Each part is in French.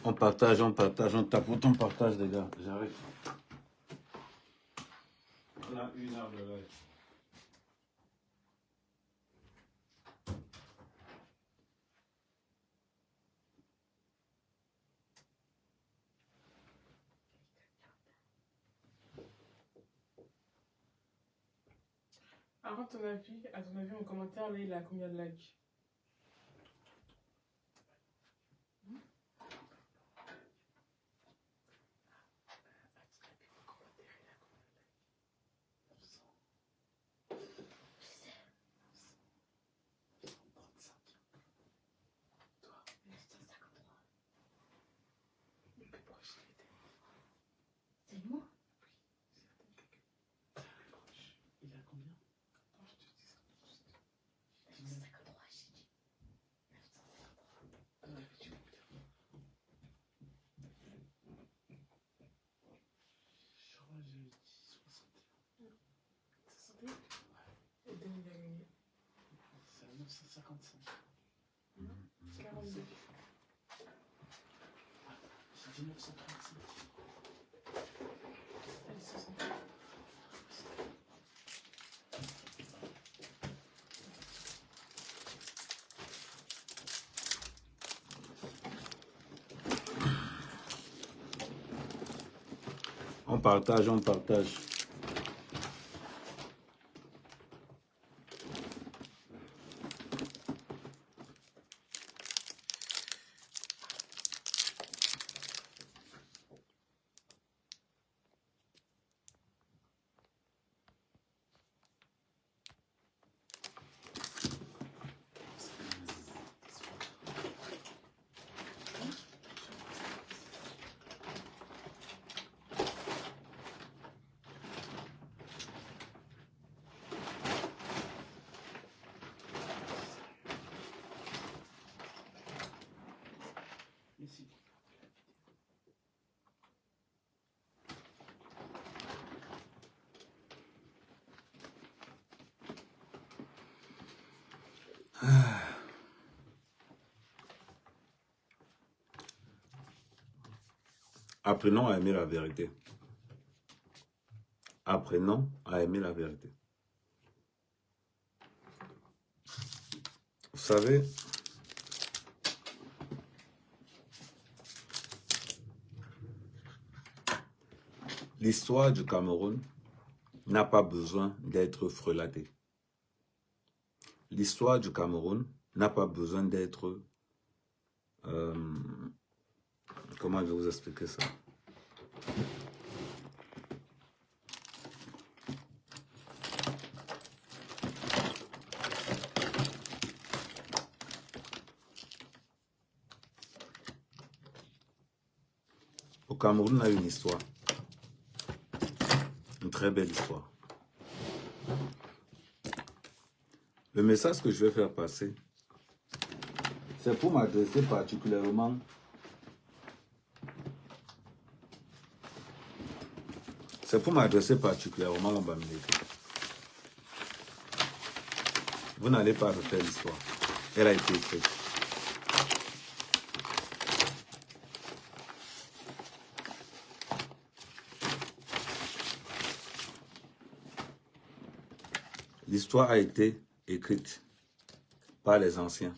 on tapote, on partage, les gars. J'arrive. On a 1 heure de live. Alors, à ton avis, en commentaire, là, il a combien de likes? C'est moi. Il a combien? 953, j'ai dit. 953. Je crois que j'ai dit 61. 61? Et Denis a gagné. C'est à 955. 42. J'ai dit 935. Elle, 60. On partage, on partage. Merci. Apprenons à aimer la vérité. Apprenons à aimer la vérité. Vous savez, l'histoire du Cameroun n'a pas besoin d'être frelatée. L'histoire du Cameroun n'a pas besoin d'être... comment je vais vous expliquer ça? Au Cameroun, on a une histoire. Une très belle histoire. Le message que je vais faire passer, c'est pour m'adresser particulièrement à Bamileke. Vous n'allez pas refaire l'histoire. Elle a été écrite. L'histoire a été écrite par les anciens.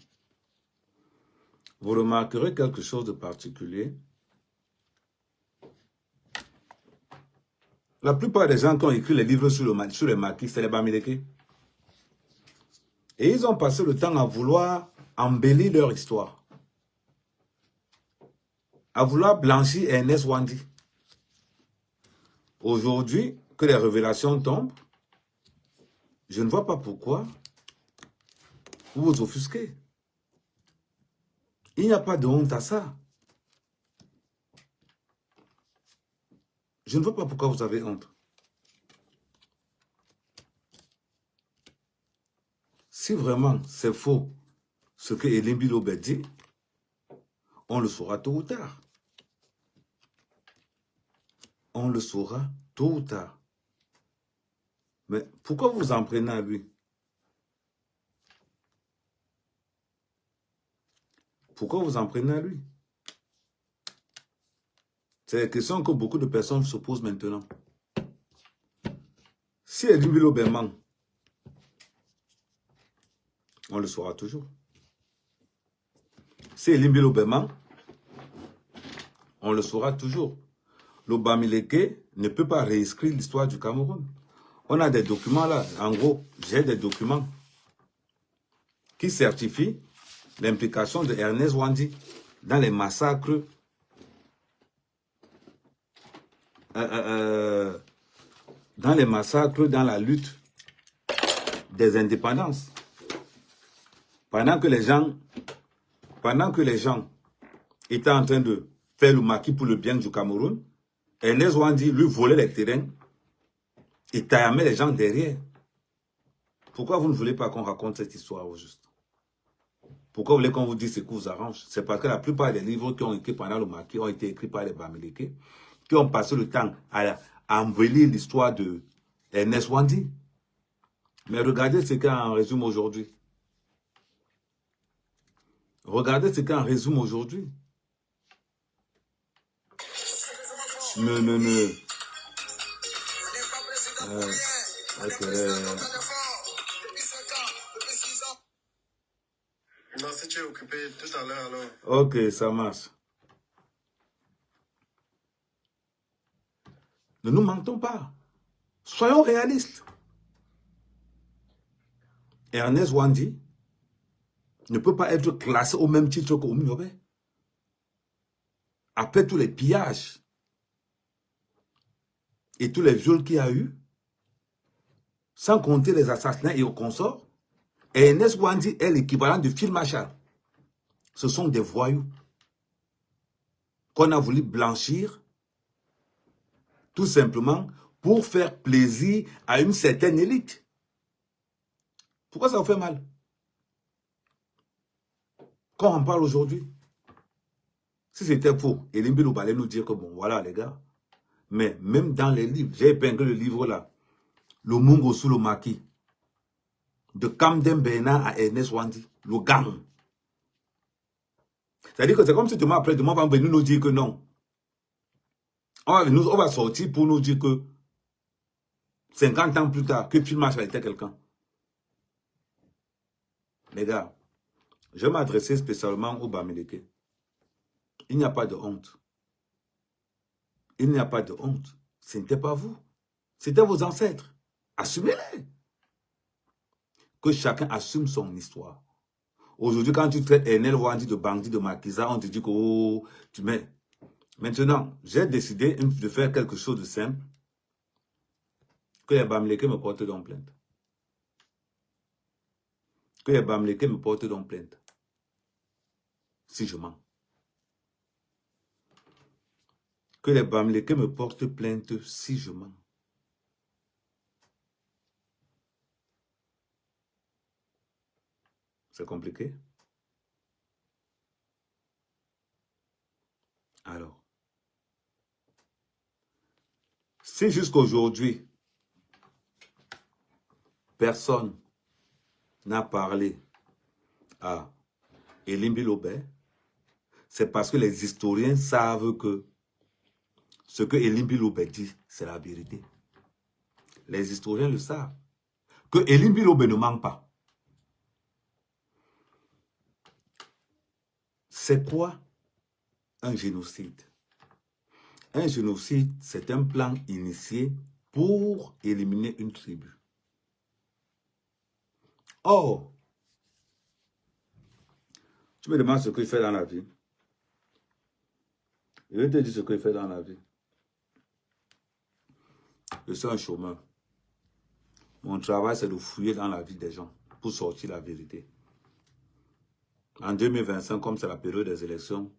Vous remarquerez quelque chose de particulier. La plupart des gens qui ont écrit les livres sur les maquis, c'est les Bamileke. Et ils ont passé le temps à vouloir embellir leur histoire. À vouloir blanchir Ernest Wandi. Aujourd'hui, que les révélations tombent, je ne vois pas pourquoi vous vous offusquez. Il n'y a pas de honte à ça. Je ne vois pas pourquoi vous avez honte. Si vraiment c'est faux ce que Elimbi Lobé dit, on le saura tôt ou tard. On le saura tôt ou tard. Mais pourquoi vous en prenez à lui? Pourquoi vous en prenez à lui? C'est la question que beaucoup de personnes se posent maintenant. Si Elimbilo Berman, on le saura toujours. Si Elimbilo Berman, on le saura toujours. Le Bamileke ne peut pas réécrire l'histoire du Cameroun. On a des documents là. En gros, j'ai des documents qui certifient l'implication de Ernest Wandi dans les massacres dans la lutte des indépendances. Pendant que les gens étaient en train de faire le maquis pour le bien du Cameroun, Ernest Wandi lui volait les terrains et taillait les gens derrière. Pourquoi vous ne voulez pas qu'on raconte cette histoire au juste? Pourquoi vous voulez qu'on vous dise ce qui vous arrange? C'est parce que la plupart des livres qui ont été pendant le maquis ont été écrits par les Bamileke, qui ont passé le temps à embellir l'histoire de Ernest Wandi. Mais regardez ce qu'en résume aujourd'hui. Regardez ce qu'en résume aujourd'hui. Non, si tu es occupé tout à l'heure, alors. Ok, ça marche. Ne nous mentons pas. Soyons réalistes. Ernest Wandi ne peut pas être classé au même titre qu'Oumniobé. Après tous les pillages et tous les viols qu'il y a eu, sans compter les assassinats et au consort, Ernest Wandi est l'équivalent de Phil Machar. Ce sont des voyous qu'on a voulu blanchir tout simplement pour faire plaisir à une certaine élite. Pourquoi ça vous fait mal? Quand on parle aujourd'hui, si c'était faux, Elimbilo allait nous dire que bon, voilà les gars. Mais même dans les livres, j'ai épinglé le livre là, Le Mungo sous le maquis, de Camden Bernard à Ernest Wandi, le gang. C'est-à-dire que c'est comme si demain après, demain, on va venir nous dire que non. On va sortir pour nous dire que 50 ans plus tard, que Phil Machar était quelqu'un. Les gars, je vais m'adresser spécialement aux Bamileke. Il n'y a pas de honte. Il n'y a pas de honte. Ce n'était pas vous. C'était vos ancêtres. Assumez-les. Que chacun assume son histoire. Aujourd'hui, quand tu traites Ernest Wandi de bandit, de maquisa, on te dit que oh, tu mets. Maintenant, j'ai décidé de faire quelque chose de simple. Que les Bamileke me portent donc plainte. Que les Bamileke me portent donc plainte. Si je mens. Que les Bamileke me portent plainte si je mens. C'est compliqué? Alors, si jusqu'aujourd'hui, personne n'a parlé à Elimbilo Bey, c'est parce que les historiens savent que ce que Elimbilo Bey dit, c'est la vérité. Les historiens le savent. Que Elimbilo Bey ne ment pas. C'est quoi un génocide? Un génocide, c'est un plan initié pour éliminer une tribu. Or, tu me demandes ce que je fais dans la vie. Je vais te dire ce que je fais dans la vie. Je suis un chômeur. Mon travail, c'est de fouiller dans la vie des gens pour sortir la vérité. En 2025, comme c'est la période des élections,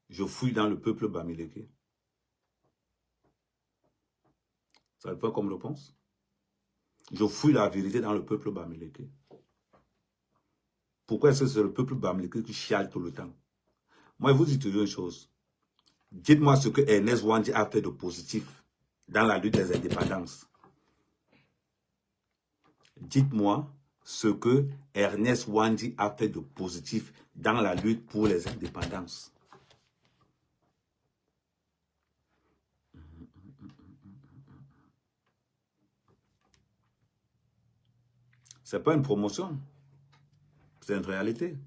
je fouille dans le peuple Bamileke. Ça dépend comme réponse. Je fouille la vérité dans le peuple Bamileke. Pourquoi est-ce que c'est le peuple Bamileke qui chiale tout le temps? Moi, je vous dis toujours une chose. Dites-moi ce que Ernest Wandi a fait de positif dans la lutte des indépendances. Dites-moi ce que Ernest Wandi a fait de positif dans la lutte pour les indépendances. Ce n'est pas une promotion. C'est une réalité.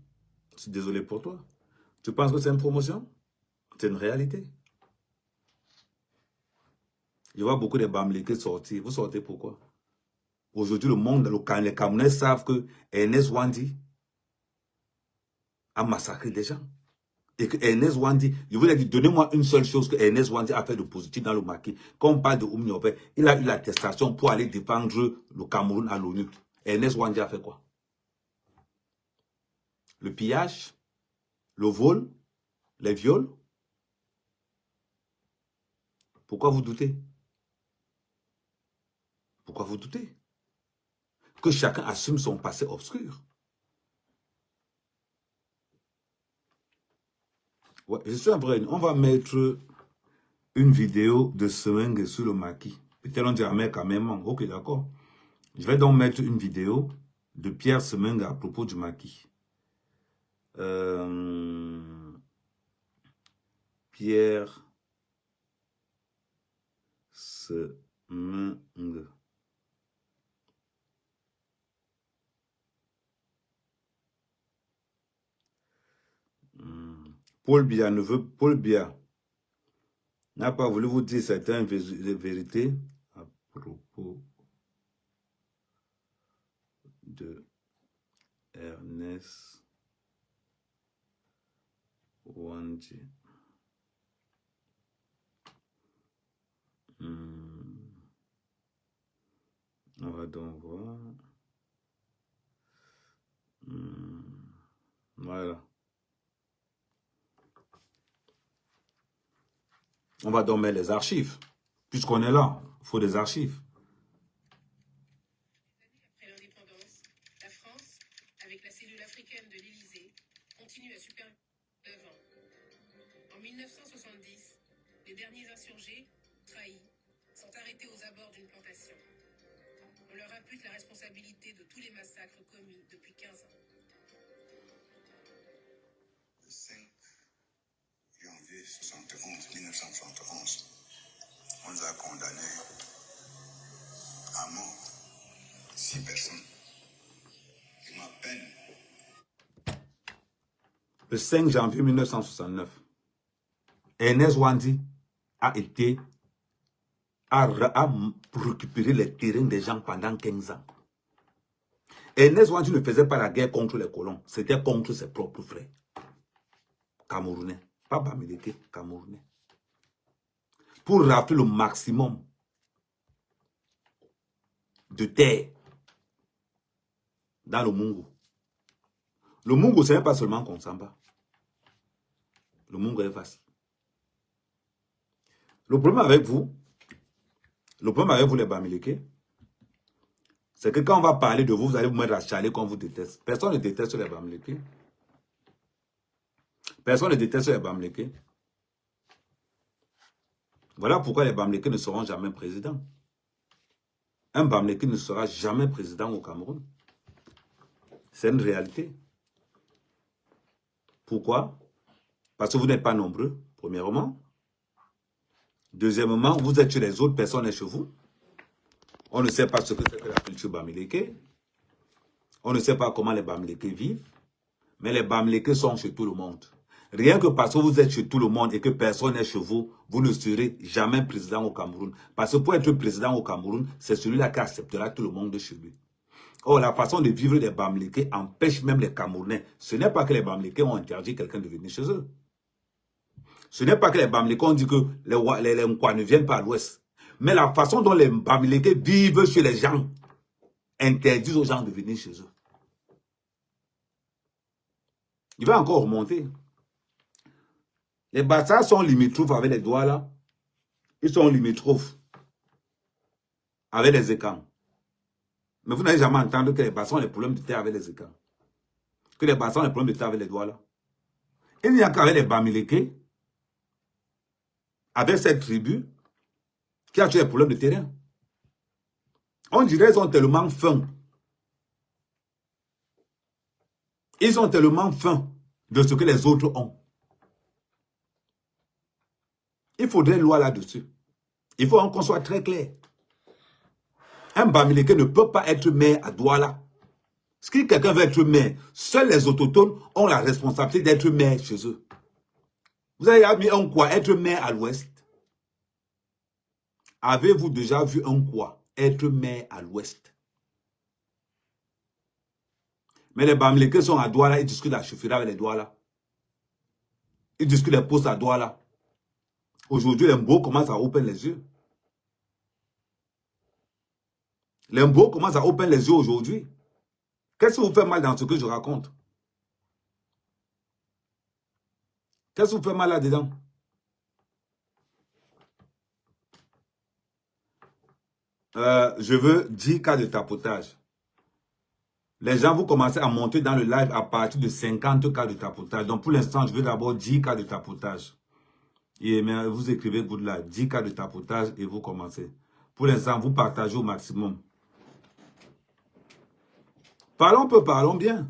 Je suis désolé pour toi. Tu penses que c'est une promotion? C'est une réalité. Je vois beaucoup de Bamileke sortir. Vous sortez pourquoi? Aujourd'hui, le monde, les Camerounais savent que Ernest Wandi a massacré des gens. Et que Ernest Wandi, je vous ai dit, donnez-moi une seule chose que Ernest Wandi a fait de positif dans le maquis. Quand on parle de Oumniopé, il a eu l'attestation pour aller défendre le Cameroun à l'ONU. Ernest Wandi a fait quoi? Le pillage, le vol, les viols. Pourquoi vous doutez? Pourquoi vous doutez? Que chacun assume son passé obscur. Ouais, je suis en vrai, on va mettre une vidéo de Semeng sur le maquis. Peut-être on dira, mais quand même, ok, d'accord. Je vais donc mettre une vidéo de Pierre Semeng à propos du maquis. Pierre Semeng. Paul Biya Paul Biya n'a pas voulu vous dire certaines vérités à propos de Ernest Wandi. On va donc voir. Voilà. On va donc mettre les archives. Puisqu'on est là, il faut des archives. Après l'indépendance, la France, avec la cellule africaine de l'Élysée, continue à superviser l'œuvre. En 1970, les derniers insurgés, trahis, sont arrêtés aux abords d'une plantation. On leur impute la responsabilité de tous les massacres commis depuis 15 ans. Le 5 janvier 1971, on nous a condamnés à mort 6 personnes. Et ma peine. Le 5 janvier 1969, Ernest Wandi a récupéré les terrains des gens pendant 15 ans. Ernest Wandi ne faisait pas la guerre contre les colons, c'était contre ses propres frères. Camerounais, pas Bamileke, Camerounais. Pour rafler le maximum de terre dans le Mungu. Le Mungu, ce n'est pas seulement Konsamba. Le Mungu est facile. Le problème avec vous, les Bamileke, c'est que quand on va parler de vous, vous allez vous mettre à chialer quand on vous déteste. Personne ne déteste les Bamileke. Personne ne déteste les Bamileke. Voilà pourquoi les Bamileke ne seront jamais présidents. Un Bamileke ne sera jamais président au Cameroun. C'est une réalité. Pourquoi? Parce que vous n'êtes pas nombreux, premièrement. Deuxièmement, vous êtes chez les autres personnes et chez vous. On ne sait pas ce que c'est que la culture Bamileke. On ne sait pas comment les Bamileke vivent. Mais les Bamileke sont chez tout le monde. Rien que parce que vous êtes chez tout le monde et que personne n'est chez vous, vous ne serez jamais président au Cameroun. Parce que pour être président au Cameroun, c'est celui-là qui acceptera tout le monde de chez lui. Or, la façon de vivre des Bamileke empêche même les Camerounais. Ce n'est pas que les Bamileke ont interdit quelqu'un de venir chez eux. Ce n'est pas que les Bamileke ont dit que les Nkwa ne viennent pas à l'ouest. Mais la façon dont les Bamileke vivent chez les gens interdisent aux gens de venir chez eux. Il va encore remonter. Les Bassas sont limitrophes avec les Douala. Ils sont limitrophes avec les Ekans. Mais vous n'avez jamais entendu que les Bassas ont des problèmes de terre avec les Ekans. Que les Bassas ont des problèmes de terre avec les Douala. Il n'y a qu'avec les Bamileke, avec cette tribu, qui a des problèmes de terrain. On dirait qu'ils sont tellement fins. Ils sont tellement fins de ce que les autres ont. Il faudrait une loi là-dessus. Il faut qu'on soit très clair. Un Bamileke ne peut pas être maire à Douala Si quelqu'un veut être maire, seuls les autochtones ont la responsabilité d'être maire chez eux. Vous avez mis un quoi? Être maire à l'ouest. Avez-vous déjà vu un quoi? Être maire à l'ouest. Mais les Bamileke sont à Douala, ils discutent la chauffeur avec les Douala. Ils discutent les postes à Douala. Aujourd'hui, les Mbo commencent à ouvrir les yeux. Les Mbo commencent à ouvrir les yeux aujourd'hui. Qu'est-ce qui vous fait mal dans ce que je raconte? Qu'est-ce qui vous fait mal là-dedans? Je veux 10 cas de tapotage. Les gens, vous commencez à monter dans le live à partir de 50 cas de tapotage. Donc, pour l'instant, je veux d'abord 10 cas de tapotage. Et mais vous écrivez good live, 10 cas de tapotage et vous commencez. Pour l'instant, vous partagez au maximum. Parlons peu, parlons bien.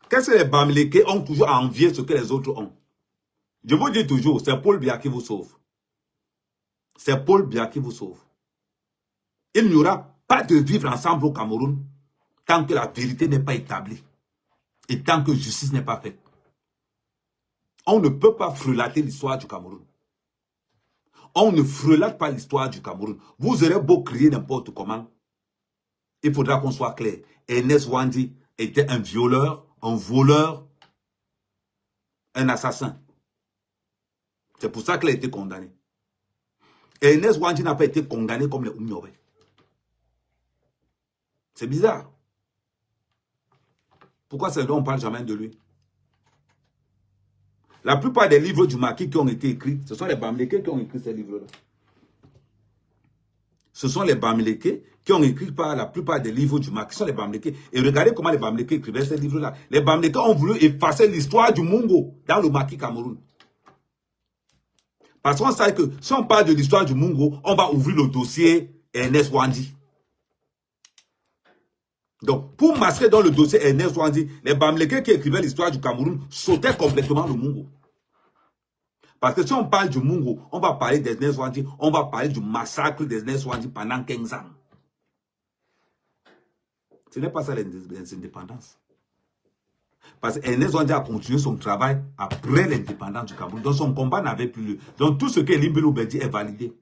Qu'est-ce que les Bamileke ont toujours à envier ce que les autres ont? Je vous dis toujours, c'est Paul Biya qui vous sauve. C'est Paul Biya qui vous sauve. Il n'y aura pas de vivre ensemble au Cameroun tant que la vérité n'est pas établie et tant que justice n'est pas faite. On ne peut pas frelater l'histoire du Cameroun. On ne frelate pas l'histoire du Cameroun. Vous aurez beau crier n'importe comment. Il faudra qu'on soit clair. Ernest Wandi était un violeur, un voleur, un assassin. C'est pour ça qu'il a été condamné. Ernest Wandi n'a pas été condamné comme les Oumiobe. C'est bizarre. Pourquoi on ne parle jamais de lui? La plupart des livres du Maquis qui ont été écrits, ce sont les Bamileke qui ont écrit ces livres-là. Ce sont les Bamileke qui ont écrit par la plupart des livres du Maquis. Ce sont les Bamileke. Et regardez comment les Bamileke écrivaient ces livres-là. Les Bamileke ont voulu effacer l'histoire du Mungo dans le Maquis Cameroun. Parce qu'on sait que si on parle de l'histoire du Mungo, on va ouvrir le dossier Ernest Wandi. Donc, pour masquer dans le dossier Ernest Wandi, les Bamileke qui écrivaient l'histoire du Cameroun sautaient complètement le Mungo. Parce que si on parle du Mungo, on va parler d'Ernest Wandi, on va parler du massacre d'Ernest Wandi pendant 15 ans. Ce n'est pas ça l'indépendance. Parce qu'Ernest Wandi a continué son travail après l'indépendance du Cameroun. Donc son combat n'avait plus lieu. Donc tout ce que Elimbi Lobedi est validé.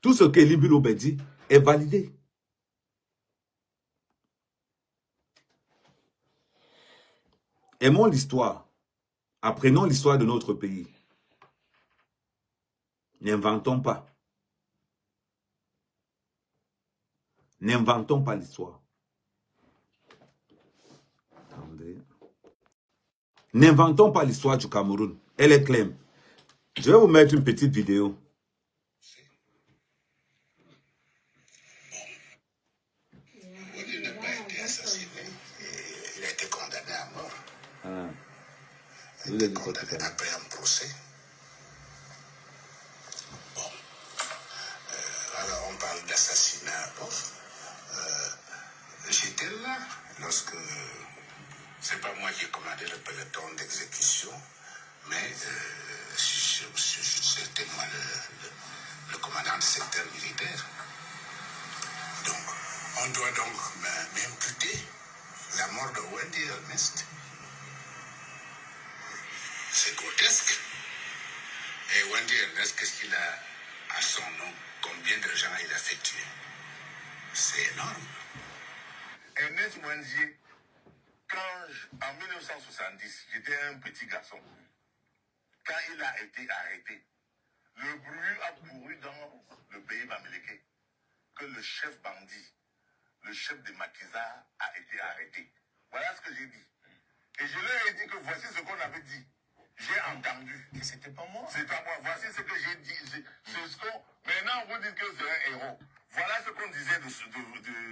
Tout ce que Elimbi Lobedi est validé. Aimons l'histoire. Apprenons l'histoire de notre pays. N'inventons pas. N'inventons pas l'histoire. Attendez. N'inventons pas l'histoire du Cameroun. Elle est claire. Je vais vous mettre une petite vidéo. Il n'a pas été assassiné. Il a été condamné à mort. Ah. Il a été condamné après un procès. Bon. Alors on parle d'assassinat. Bon. J'étais là lorsque... C'est pas moi qui ai commandé le peloton d'exécution, mais c'était moi le commandant du secteur militaire. Donc, on doit donc m'imputer la mort de Wandi Ernest. C'est grotesque. Et Wandi Ernest, qu'est-ce qu'il a à son nom? Combien de gens il a fait tuer? C'est énorme. Ernest Wandi, en 1970, j'étais un petit garçon. Quand il a été arrêté, le bruit a couru dans le pays Bamileke que le chef bandit, le chef des maquisards, a été arrêté. Voilà ce que j'ai dit. Et je leur ai dit que voici ce qu'on avait dit. J'ai entendu. Et c'était pas moi. C'est pas moi. Voici ce que j'ai dit. Maintenant, vous dites que c'est un héros. Voilà ce qu'on disait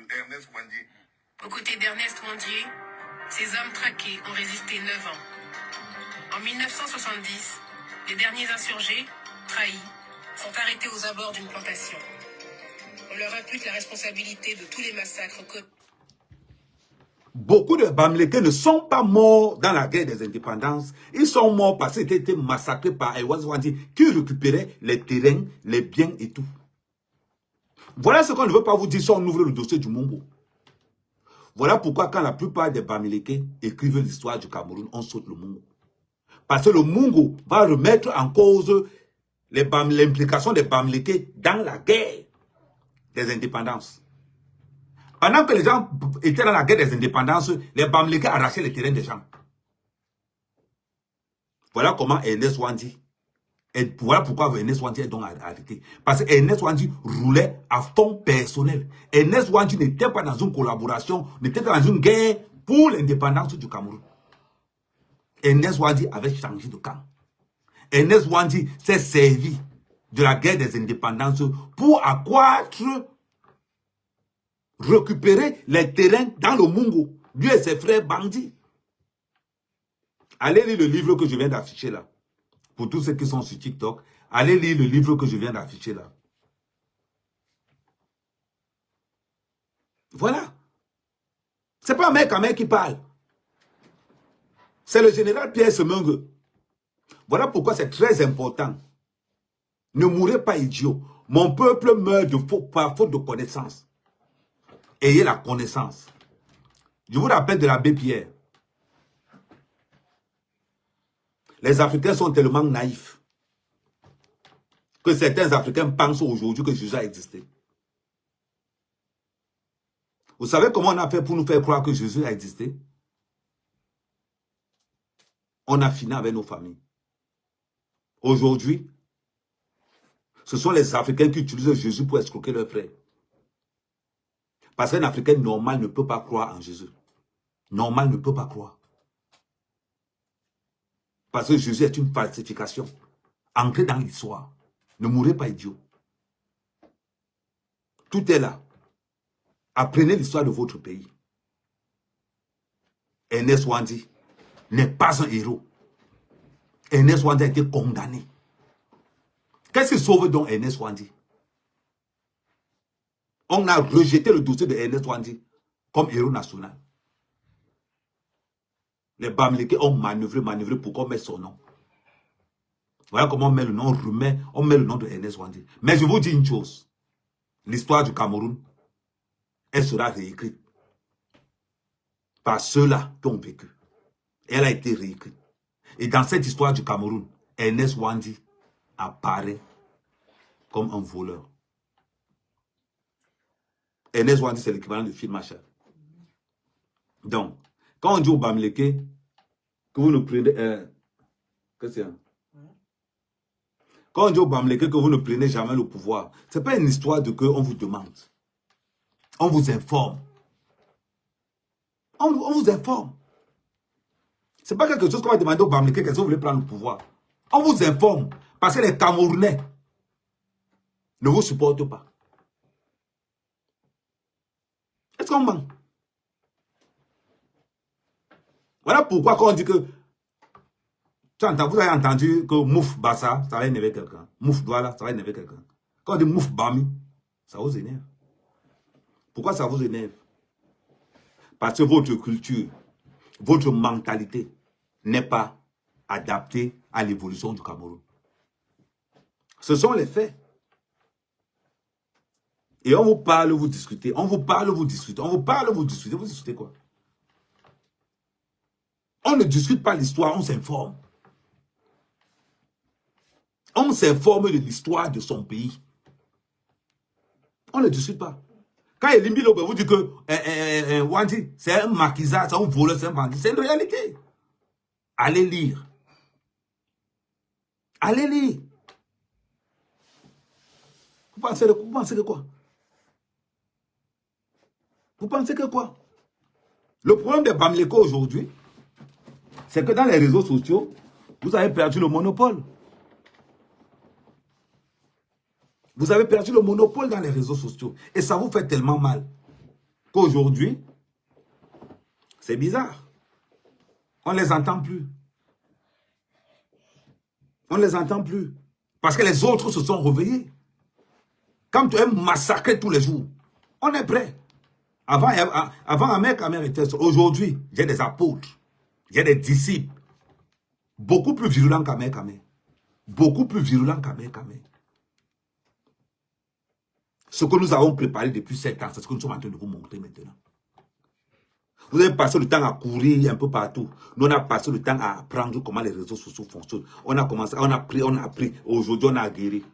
d'Ernest Wandi. Aux côtés d'Ernest Wandi, ces hommes traqués ont résisté 9 ans. En 1970, les derniers insurgés, trahis, sont arrêtés aux abords d'une plantation. On leur impute la responsabilité de tous les massacres. Beaucoup de Bamileke ne sont pas morts dans la guerre des indépendances. Ils sont morts parce qu'ils étaient massacrés par Ernest Wandi qui récupérait les terrains, les biens et tout. Voilà ce qu'on ne veut pas vous dire si on ouvre le dossier du Mungo. Voilà pourquoi quand la plupart des Bamileke écrivent l'histoire du Cameroun, on saute le Mungo. Parce que le Mungo va remettre en cause l'implication des Bamileke dans la guerre des indépendances. Pendant que les gens étaient dans la guerre des indépendances, les Bamileke arrachaient les terrains des gens. Voilà comment Ernest Ouandi, et voilà pourquoi Ernest Ouandi est donc arrêté. Parce que Ernest Ouandi roulait à fond personnel. Ernest Ouandi n'était pas dans une collaboration, n'était pas dans une guerre pour l'indépendance du Cameroun. Ernest Ouandi avait changé de camp. Ernest Ouandi s'est servi de la guerre des indépendances pour accroître, récupérer les terrains dans le Mungo, lui et ses frères bandits. Allez lire le livre que je viens d'afficher là. Pour tous ceux qui sont sur TikTok, allez lire le livre que je viens d'afficher là. Voilà. C'est pas un mec à mec qui parle. C'est le général Pierre Semengue. Voilà pourquoi c'est très important. Ne mourrez pas idiot. Mon peuple meurt par faute de connaissance. Ayez la connaissance. Je vous rappelle de l'abbé Pierre. Les Africains sont tellement naïfs que certains Africains pensent aujourd'hui que Jésus a existé. Vous savez comment on a fait pour nous faire croire que Jésus a existé? On a fini avec nos familles. Aujourd'hui, ce sont les Africains qui utilisent Jésus pour escroquer leurs frères. Parce qu'un Africain normal ne peut pas croire en Jésus. Normal ne peut pas croire. Parce que Jésus est une falsification. Ancrée dans l'histoire. Ne mourrez pas idiot. Tout est là. Apprenez l'histoire de votre pays. Ernest Ouandi n'est pas un héros. Ernest Ouandi a été condamné. Qu'est-ce qui sauve donc Ernest Ouandi? On a rejeté le dossier de Ernest Ouandi comme héros national. Les Bamileke ont manœuvré pour qu'on mette son nom. Voilà comment on met le nom, on met le nom de Ernest Ouandi. Mais je vous dis une chose. L'histoire du Cameroun, elle sera réécrite par ceux-là qui ont vécu. Elle a été réécrite. Et dans cette histoire du Cameroun, Ernest Ouandi apparaît comme un voleur. Ernest Ouandi, c'est l'équivalent de Phil Machar. Donc, quand on dit au Bamileke que vous ne prenez... qu'est-ce que c'est? Quand on dit au Bamileke que vous ne prenez jamais le pouvoir, ce n'est pas une histoire de que on vous demande. On vous informe. On vous informe. Ce n'est pas quelque chose qu'on va demander au Bamileke qu'est-ce que vous voulez prendre le pouvoir. On vous informe. Parce que les Camerounais ne vous supportent pas. Est-ce qu'on ment? Voilà pourquoi quand on dit que... Vous avez entendu que Mouf Bassa, ça va énerver quelqu'un. Mouf Douala, ça va énerver quelqu'un. Quand on dit Mouf Bami, ça vous énerve. Pourquoi ça vous énerve? Parce que votre culture, votre mentalité n'est pas adaptée à l'évolution du Cameroun. Ce sont les faits. Et on vous parle, vous discutez. On vous parle, vous discutez. On vous parle, vous discutez. Vous discutez quoi? On ne discute pas l'histoire, on s'informe. On s'informe de l'histoire de son pays. On ne discute pas. Quand Elimbi Lobe vous dit que Ouandi, c'est un maquisard, c'est un voleur, c'est un bandit, c'est une réalité. Allez lire. Allez lire. Vous pensez que quoi? Vous pensez que quoi? Le problème des Bamileke aujourd'hui, c'est que dans les réseaux sociaux, vous avez perdu le monopole. Vous avez perdu le monopole dans les réseaux sociaux. Et ça vous fait tellement mal qu'aujourd'hui, c'est bizarre. On ne les entend plus. On ne les entend plus. Parce que les autres se sont réveillés. Quand tu es massacré tous les jours, on est prêt. Avant Amer était... Aujourd'hui, j'ai des apôtres. J'ai des disciples. Beaucoup plus virulents qu'Amer. Beaucoup plus virulents qu'Amer. Ce que nous avons préparé depuis 7 ans, c'est ce que nous sommes en train de vous montrer maintenant. Vous avez passé le temps à courir un peu partout. Nous, on a passé le temps à apprendre comment les réseaux sociaux fonctionnent. On a commencé, on a appris. Aujourd'hui, on a guéri.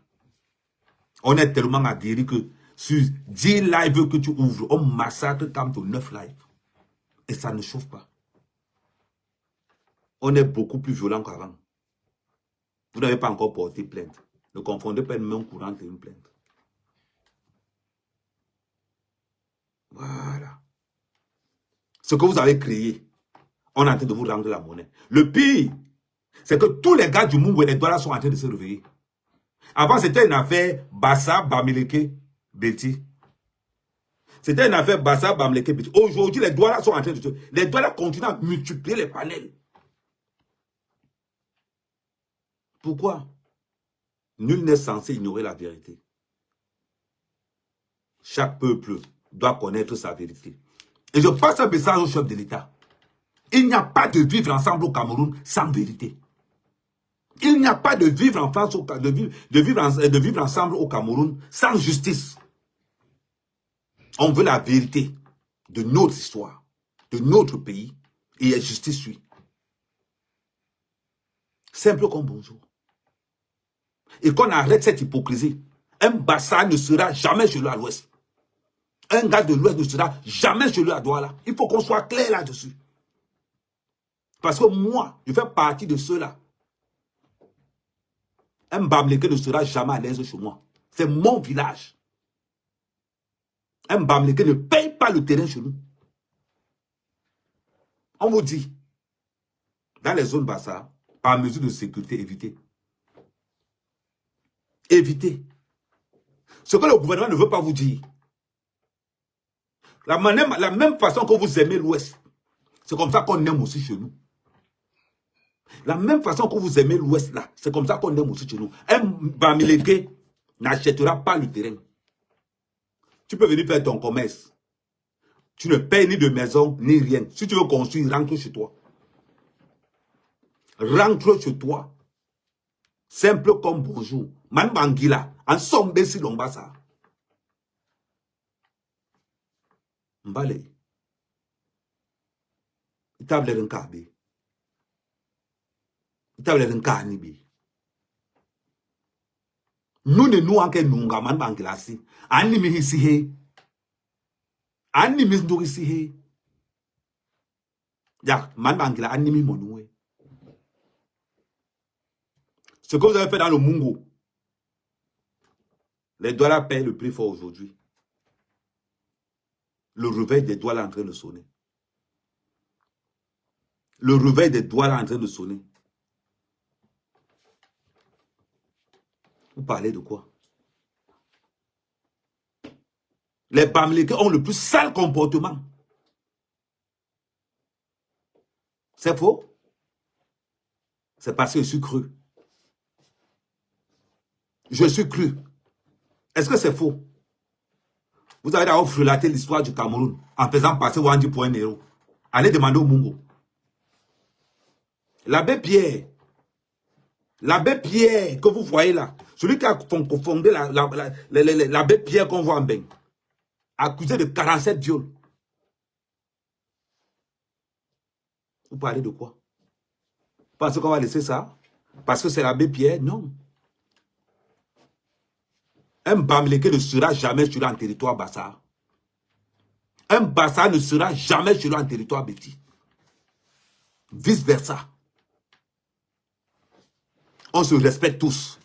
On est tellement aguerri que sur 10 lives que tu ouvres, on massacre comme de 9 lives. Et ça ne chauffe pas. On est beaucoup plus violent qu'avant. Vous n'avez pas encore porté plainte. Ne confondez pas une main courante et une plainte. Voilà. Ce que vous avez créé, on est en train de vous rendre la monnaie. Le pire, c'est que tous les gars du Mungu et les dollars sont en train de se réveiller. Avant, c'était une affaire Bassa, Bamileke, Betty. C'était une affaire Bassa, Bamileke, Betty. Aujourd'hui, les dollars sont en train de se... Les dollars continuent à multiplier les panels. Pourquoi? Nul n'est censé ignorer la vérité. Chaque peuple doit connaître sa vérité. Et je passe un message au chef de l'État. Il n'y a pas de vivre ensemble au Cameroun sans vérité. Il n'y a pas de vivre en France, de vivre ensemble au Cameroun sans justice. On veut la vérité de notre histoire, de notre pays, et la justice suit. Simple comme bonjour. Et qu'on arrête cette hypocrisie. Un Bassa ne sera jamais chez lui à l'ouest. Un gars de l'ouest ne sera jamais chez lui à Douala. Il faut qu'on soit clair là-dessus. Parce que moi, je fais partie de ceux-là. Un Bamileke ne sera jamais à l'aise chez moi. C'est mon village. Un Bamileke ne paye pas le terrain chez nous. On vous dit, dans les zones Bassa, par mesure de sécurité, évitez. Évitez. Ce que le gouvernement ne veut pas vous dire. La même façon que vous aimez l'Ouest, c'est comme ça qu'on aime aussi chez nous. La même façon que vous aimez l'Ouest là, c'est comme ça qu'on aime aussi chez nous. Un Bamileke n'achètera pas le terrain. Tu peux venir faire ton commerce. Tu ne payes ni de maison, ni rien. Si tu veux construire, rentre chez toi. Rentre chez toi. Simple comme bonjour. Man Bangila, en somme si l'ombassa. Mbale. Itable renkabe. Itable renkanibe. Nous ne nous en que nunga man Bangila si. Animi hisi he. Animi ndurisi he. Ya, man Bangila animi monoué. Ce que vous avez fait dans le Mungu, les dollars payent le prix fort aujourd'hui. Le réveil des dollars est en train de sonner. Le réveil des dollars est en train de sonner. Vous parlez de quoi? Les Bamileke ont le plus sale comportement. C'est faux? C'est parce que je suis cru. Je suis cru. Est-ce que c'est faux? Vous avez d'abord frelaté l'histoire du Cameroun en faisant passer Wandi pour un héros. Allez demander au Mungu. L'abbé Pierre que vous voyez là, celui qui a fondé l'abbé Pierre qu'on voit en bain, accusé de 47 viols. Vous parlez de quoi? Parce qu'on va laisser ça? Parce que c'est l'abbé Pierre? Non. Un Bamileke ne sera jamais sur un territoire Bassa. Un Bassa ne sera jamais sur un territoire Betty. Vice versa. On se respecte tous.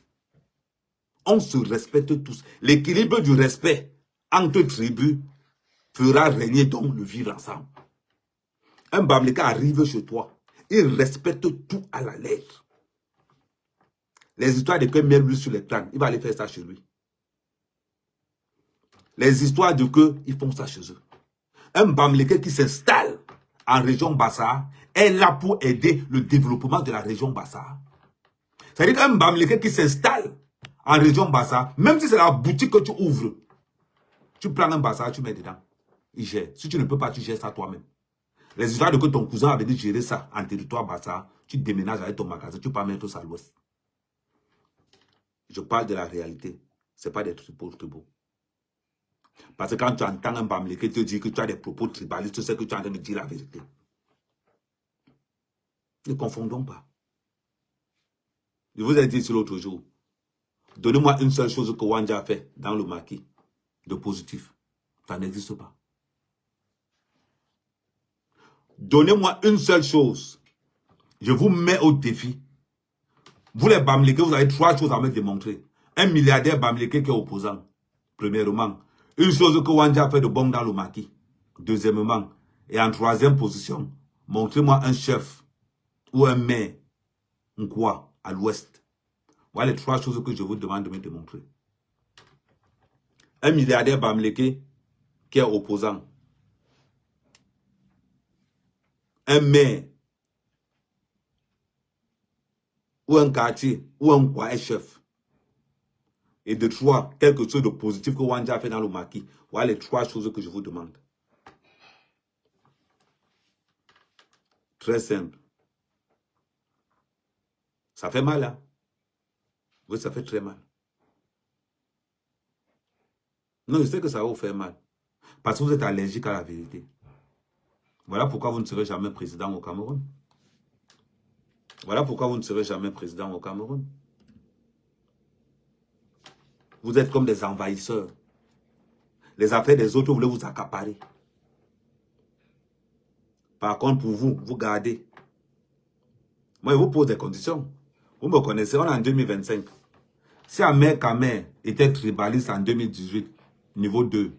On se respecte tous. L'équilibre du respect entre tribus fera régner donc le vivre ensemble. Un Bamileke arrive chez toi. Il respecte tout à la lettre. Les histoires de que miel lui sur les crânes, il va aller faire ça chez lui. Les histoires de que ils font ça chez eux. Un Bamileke qui s'installe en région Bassa est là pour aider le développement de la région Bassa. C'est-à-dire qu'un Bamileke qui s'installe en région Bassa, même si c'est la boutique que tu ouvres, tu prends un Bassa, tu mets dedans. Il gère. Si tu ne peux pas, tu gères ça toi-même. Les histoires de que ton cousin a venu gérer ça en territoire Bassa, tu déménages avec ton magasin, tu peux pas mettre ça à l'ouest. Je parle de la réalité. Ce n'est pas des trucs pour tout beau. Parce que quand tu entends un Bamileke te dire que tu as des propos tribalistes, tu sais que tu es en train de dire la vérité. Ne confondons pas. Je vous ai dit ici l'autre jour, donnez-moi une seule chose que Wanja a fait dans le maquis de positif. Ça n'existe pas. Donnez-moi une seule chose. Je vous mets au défi. Vous les Bamileke, vous avez 3 choses à me démontrer. Un milliardaire Bamileke qui est opposant. Premièrement. Une chose que Wanja a fait de bon dans le maquis. Deuxièmement. Et en 3e position, montrez-moi un chef ou un maire, quoi, à l'ouest. Voilà les 3 choses que je vous demande de me démontrer. Un milliardaire Bamileke qui est opposant. Un maire ou un quartier ou un quoi est chef. Et de 3, quelque chose de positif que Wanja a fait dans le maquis. Voilà les 3 choses que je vous demande. Très simple. Ça fait mal, hein? Oui, ça fait très mal. Non, je sais que ça va vous faire mal. Parce que vous êtes allergique à la vérité. Voilà pourquoi vous ne serez jamais président au Cameroun. Voilà pourquoi vous ne serez jamais président au Cameroun. Vous êtes comme des envahisseurs. Les affaires des autres, vous voulez vous accaparer. Par contre, pour vous, vous gardez. Moi, je vous pose des conditions. Vous me connaissez, on est en 2025. Si Ahmed Kamer était tribaliste en 2018, niveau 2,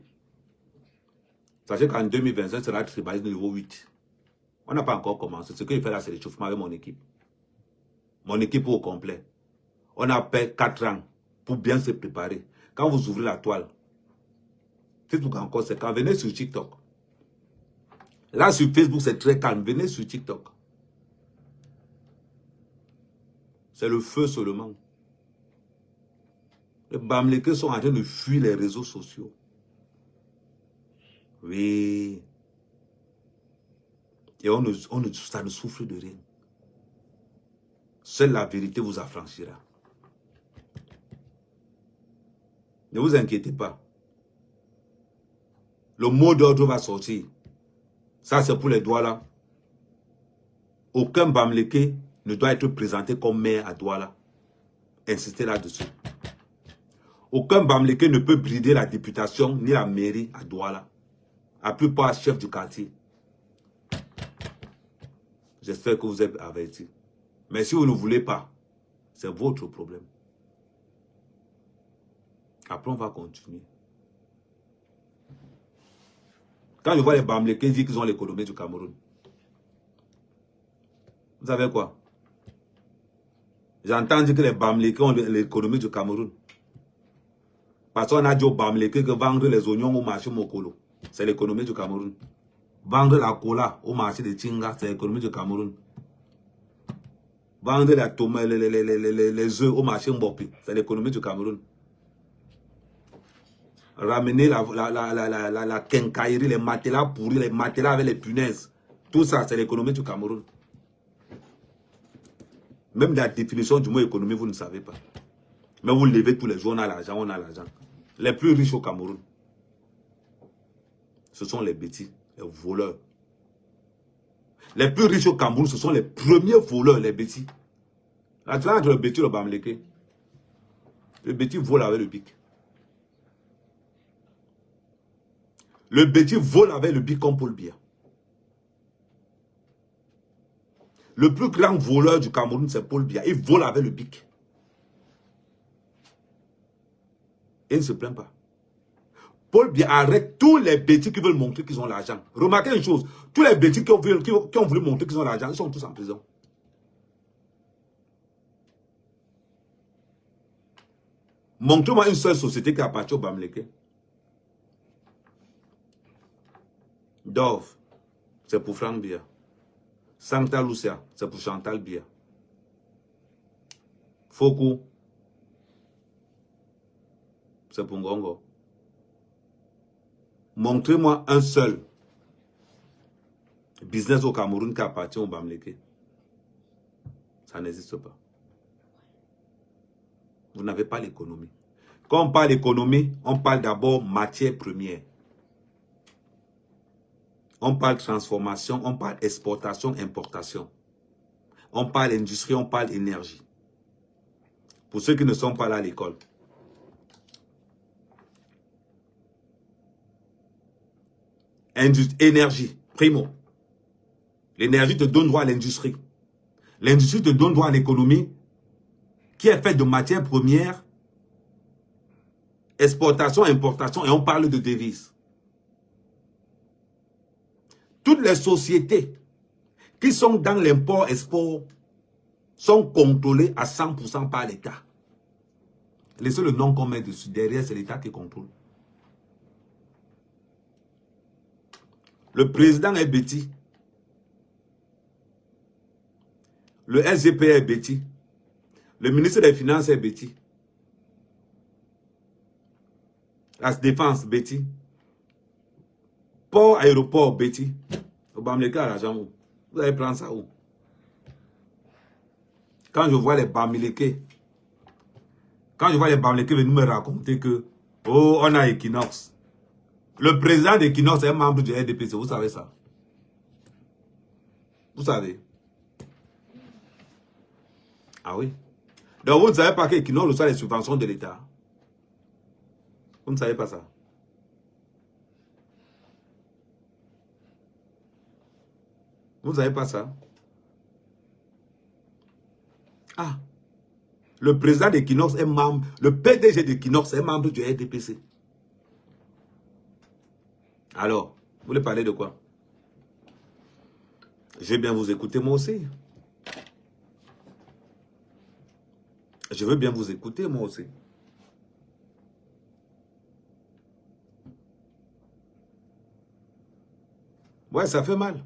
sachez qu'en 2025, sera tribaliste niveau 8. On n'a pas encore commencé. Ce que je fais là, c'est l'échauffement avec mon équipe. Mon équipe au complet. On a fait 4 ans pour bien se préparer. Quand vous ouvrez la toile, c'est tout encore, c'est quand venez sur TikTok. Là, sur Facebook, c'est très calme. Venez sur TikTok. C'est le feu seulement. Les Bamileke sont en train de fuir les réseaux sociaux. Oui. Et ça ne souffre de rien. Seule la vérité vous affranchira. Ne vous inquiétez pas. Le mot d'ordre va sortir. Ça, c'est pour les Douala. Aucun Bamileke ne doit être présenté comme maire à Douala. Insistez là-dessus. Aucun Bamileke ne peut brider la députation ni la mairie à Douala. À plus pas chef du quartier. J'espère que vous êtes avertis. Mais si vous ne voulez pas, c'est votre problème. Après, on va continuer. Quand je vois les Bamileke dire qu'ils ont l'économie du Cameroun, vous savez quoi? J'entends dire que les Bamileke ont l'économie du Cameroun. Parce qu'on a dit aux Bamileke que vendre les oignons au marché Mokolo, c'est l'économie du Cameroun. Vendre la cola au marché de Tinga, c'est l'économie du Cameroun. Vendre la tomate, les œufs au marché Mbopi, c'est l'économie du Cameroun. Ramener la quincaillerie, les matelas pourris, les matelas avec les punaises. Tout ça, c'est l'économie du Cameroun. Même la définition du mot économie, vous ne savez pas. Mais vous levez tous les jours, on a l'argent, on a l'argent. Les plus riches au Cameroun, ce sont les bêtis, les voleurs. Les plus riches au Cameroun, ce sont les premiers voleurs, les bêtis. La différence entre le bêtis et le Bamileke. Le bêtis vole avec le bic. Le bêtis vole avec le bic comme Paul Biya. Le plus grand voleur du Cameroun, c'est Paul Biya. Il vole avec le bic. Et il ne se plaint pas. Paul Biya arrête tous les bêtis qui veulent montrer qu'ils ont l'argent. Remarquez une chose, tous les bêtis qui ont voulu montrer qu'ils ont l'argent, ils sont tous en prison. Montrez-moi une seule société qui appartient au Bamileke. Dove, c'est pour Franck Biya. Santa Lucia, c'est pour Chantal Biya. Foko, c'est pour Ngongo. Montrez-moi un seul business au Cameroun qui appartient au Bamileke. Ça n'existe pas. Vous n'avez pas l'économie. Quand on parle économie, on parle d'abord matière première. On parle transformation, on parle exportation, importation. On parle industrie, on parle énergie. Pour ceux qui ne sont pas là à l'école. Énergie, primo. L'énergie te donne droit à l'industrie. L'industrie te donne droit à l'économie qui est faite de matières premières, exportation, importation, et on parle de devises. Toutes les sociétés qui sont dans l'import-export sont contrôlées à 100% par l'État. Laissez le nom qu'on met dessus. Derrière, c'est l'État qui contrôle. Le président est bêtis. Le SGP est bêtis. Le ministre des Finances est bêtis. La défense, bêtis. Port, aéroport, bêtis. Au Bamileke, à l'argent où? Vous allez prendre ça où? Quand je vois les Bamileke, venir me raconter que, oh, on a Equinox. Le président d'Equinox est membre du RDPC, vous savez ça? Vous savez? Ah oui? Donc vous ne savez pas qu'Equinox reçoit les subventions de l'État? Vous ne savez pas ça? Vous ne savez pas ça? Ah! Le président d'Equinox est membre, le PDG d'Equinox est membre du RDPC. Alors, vous voulez parler de quoi? Je vais bien vous écouter moi aussi. Je veux bien vous écouter moi aussi. Ouais, ça fait mal.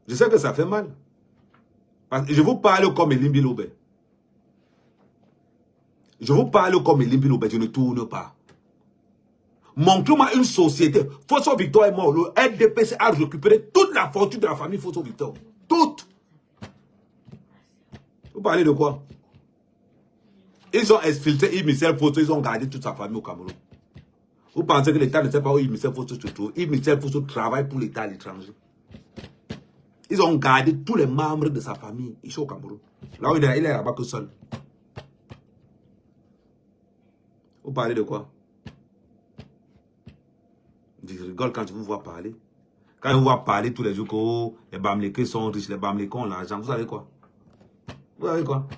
Je sais que ça fait mal. Parce que je vous parle comme Elimbi Lobe. Je vous parle comme Elimbi Lobe, je ne tourne pas. Montre-moi une société. Fosso Victor est mort. Le RDPC a récupéré toute la fortune de la famille Fosso Victor. Toute. Vous parlez de quoi? Ils ont exfiltré Yves Michel Fosso, ils ont gardé toute sa famille au Cameroun. Vous pensez que l'État ne sait pas où Yves Michel Fosso se trouve? Yves Michel Fosso travaille pour l'État à l'étranger. Ils ont gardé tous les membres de sa famille ici au Cameroun. Là où il est là-bas que seul. Vous parlez de quoi? Je rigole quand je vous vois parler. Quand je vous vois parler tous les jours que oh, les Bamileke sont riches, les Bamileke ont l'argent, vous savez quoi? Vous savez quoi?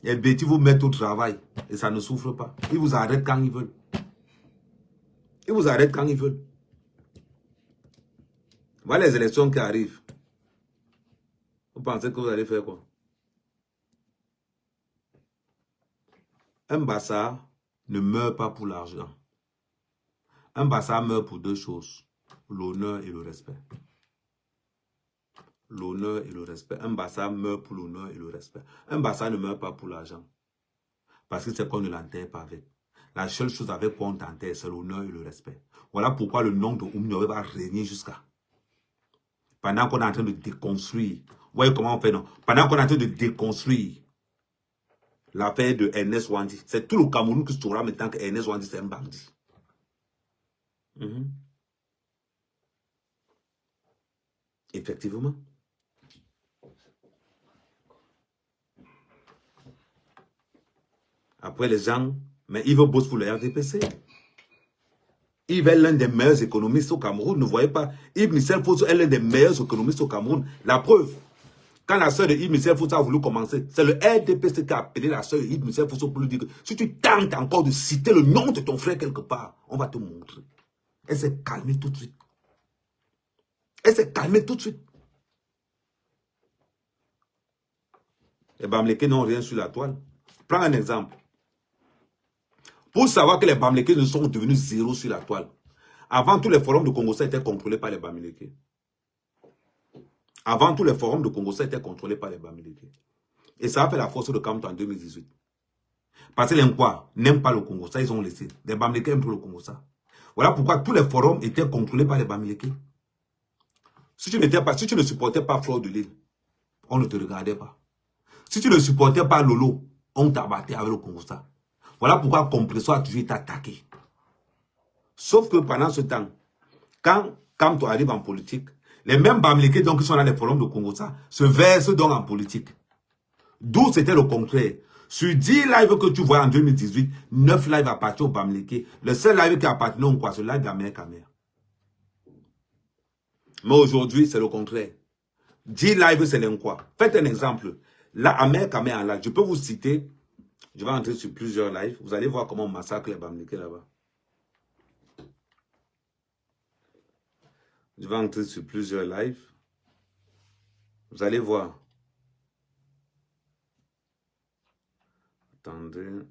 Les bêtis vous mettent au travail et ça ne souffre pas. Ils vous arrêtent quand ils veulent. Ils vous arrêtent quand ils veulent. Voilà les élections qui arrivent. Vous pensez que vous allez faire quoi? Un Bassa ne meurt pas pour l'argent. Un Bassa meurt pour deux choses. L'honneur et le respect. L'honneur et le respect. Un Bassa meurt pour l'honneur et le respect. Un Bassa ne meurt pas pour l'argent. Parce que c'est qu'on ne l'enterre pas avec. La seule chose avec quoi on t'enterre, c'est l'honneur et le respect. Voilà pourquoi le nom de Oumnioré va régner jusqu'à. Pendant qu'on est en train de déconstruire. Vous voyez comment on fait, non? Pendant qu'on est en train de déconstruire l'affaire de Ernest Wandi. C'est tout le Cameroun qui se trouvera maintenant que Ernest Wandi, c'est un bandit. Effectivement. Après les gens, mais ils veulent bosser pour le RDPC. Yves est l'un des meilleurs économistes au Cameroun. Ne voyez pas, Yves Michel Fosso est l'un des meilleurs économistes au Cameroun. La preuve, quand la soeur de Yves Michel Fosso a voulu commencer, c'est le RDPC qui a appelé la soeur de Yves Michel Fosso pour lui dire que si tu tentes encore de citer le nom de ton frère quelque part, on va te montrer. Elle s'est calmée tout de suite. Elle s'est calmée tout de suite. Les Bamileke n'ont rien sur la toile. Prends un exemple. Pour savoir que les Bamileke ne sont devenus zéro sur la toile. Avant, tous les forums de Congo-Ça étaient contrôlés par les Bamileke. Avant, tous les forums de Congo-Ça étaient contrôlés par les Bamileke. Et ça a fait la force de Kamto en 2018. Parce que les Nkwa n'aiment pas le Congo-Ça, ils ont laissé. Les Bamileke aiment le Congo-Ça. Voilà pourquoi tous les forums étaient contrôlés par les Bamileke. Si tu ne supportais pas Fleur de Lille, on ne te regardait pas. Si tu ne supportais pas Lolo, on t'abattait avec le Congo-Ça. Voilà pourquoi Compressor a toujours été attaqué. Sauf que pendant ce temps, quand tu arrives en politique, les mêmes Bamileke donc qui sont dans les forums de Congo, ça, se versent donc en politique. D'où c'était le contraire. Sur 10 lives que tu vois en 2018, 9 lives appartiennent au Bamileke. Le seul live qui appartenait au quoi, c'est le live d'Amer Kamer. Mais aujourd'hui, c'est le contraire. 10 lives, c'est l'enquoi. Faites un exemple. Là, Amer Kamer en live, je peux vous citer, je vais entrer sur plusieurs lives, vous allez voir comment on massacre les Bamileke là-bas. Je vais entrer sur plusieurs lives. Vous allez voir. Attendez.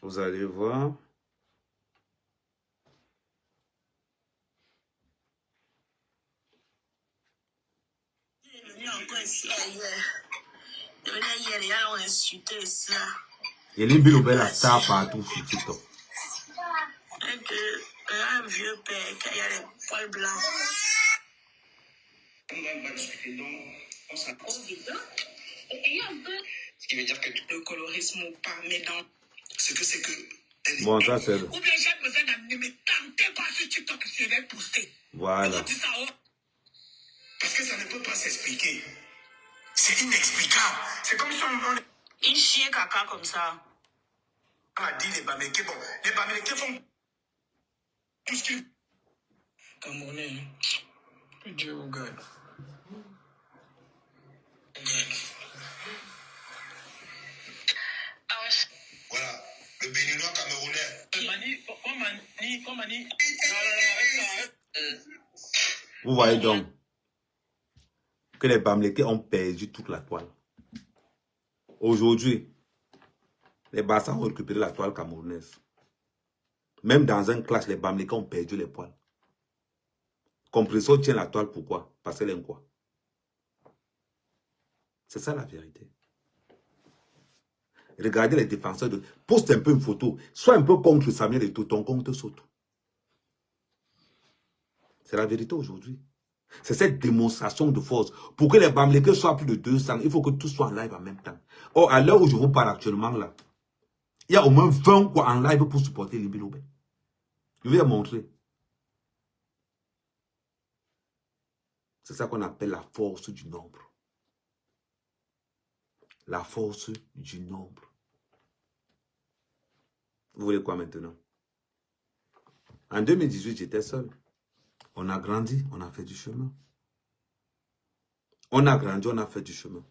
Vous allez voir. Et les Biloubé la star partout sur TikTok. Un vieux père qui a les poils blancs. On va discuter donc. On s'approche du blanc. Et un peu. Ce qui veut dire que le colorisme ou pas, mais dans. Ce que c'est que. Bon, ça c'est. Ou bien j'ai besoin d'amener, mais tentez pas sur TikTok si je vais poster. Voilà. Parce que ça ne peut pas s'expliquer. C'est inexplicable. C'est comme si on... Une chien caca comme ça. On a dit les Bamileke. Bon, les Bamileke font tout ce qu'ils... Camerounais. Dieu vous garde. Voilà, le Béninois camerounais. Vous voyez donc que les Bamileke ont perdu toute la toile. Aujourd'hui, les Bassans ont récupéré la toile camerounaise. Même dans un clash, les Bamileke ont perdu les poils. Compressor tient la toile, pourquoi? Parce qu'elle aime quoi? C'est ça la vérité. Regardez les défenseurs de... Poste un peu une photo. Sois un peu contre Samuel et tout, ton compte saute. C'est la vérité aujourd'hui. C'est cette démonstration de force. Pour que les Bamileke soient plus de 200, il faut que tout soit en live en même temps. Or, à l'heure où je vous parle actuellement là, il y a au moins 20 quoi en live pour supporter les Biloubé. Je vais vous montrer. C'est ça qu'on appelle la force du nombre. La force du nombre. Vous voulez quoi maintenant? En 2018, j'étais seul. On a grandi, on a fait du chemin. On a grandi, on a fait du chemin.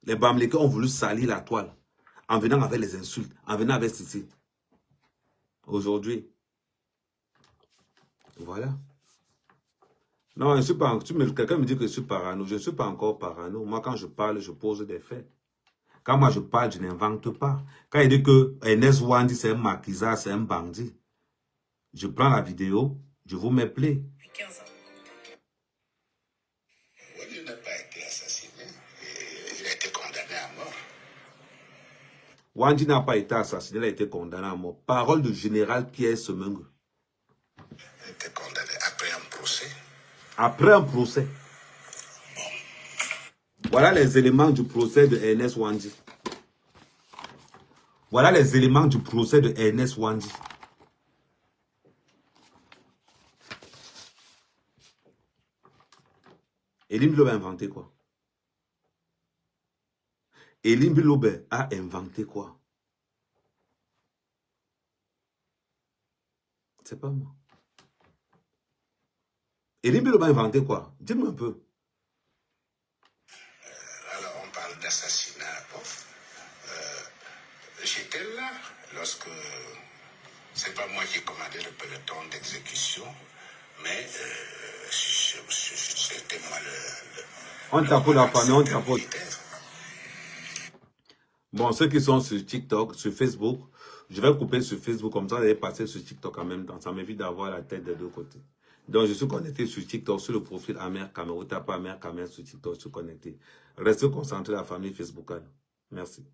Les Bamileke ont voulu salir la toile en venant avec les insultes, en venant avec ceci. Aujourd'hui, voilà. Non, je ne suis pas... Quelqu'un me dit que je suis parano. Je ne suis pas encore parano. Moi, quand je parle, je pose des faits. Quand moi je parle, je n'invente pas. Quand il dit que Ernest Wandi, c'est un maquisard, c'est un bandit, je prends la vidéo, je vous mets play. Depuis 15 ans. Wandi n'a pas été assassiné. Il a été condamné à mort. Wandi n'a pas été assassiné, il a été condamné à mort. Parole du général Pierre Semengue. Il a été condamné après un procès. Après un procès. Voilà les éléments du procès de Ernest Wandi. Voilà les éléments du procès de Ernest Wandi. Elim Biloubé a inventé quoi? Elim Biloubé a inventé quoi? C'est pas moi. Elim Biloubé a inventé quoi? Dis-moi un peu. Alors, on parle d'assassinat. Bon, j'étais là lorsque... C'est pas moi qui ai commandé le peloton d'exécution, mais c'était moi On tapote la famille, on tapote. Bon, ceux qui sont sur TikTok, sur Facebook, je vais couper sur Facebook, comme ça, vous allez passer sur TikTok en même temps. Ça m'évite d'avoir la tête des deux côtés. Donc, je suis connecté sur TikTok, sur le profil Amer Kamer. Vous tapez Amer Kamer sur TikTok, je suis connecté. Restez concentrés à la famille Facebook. Merci.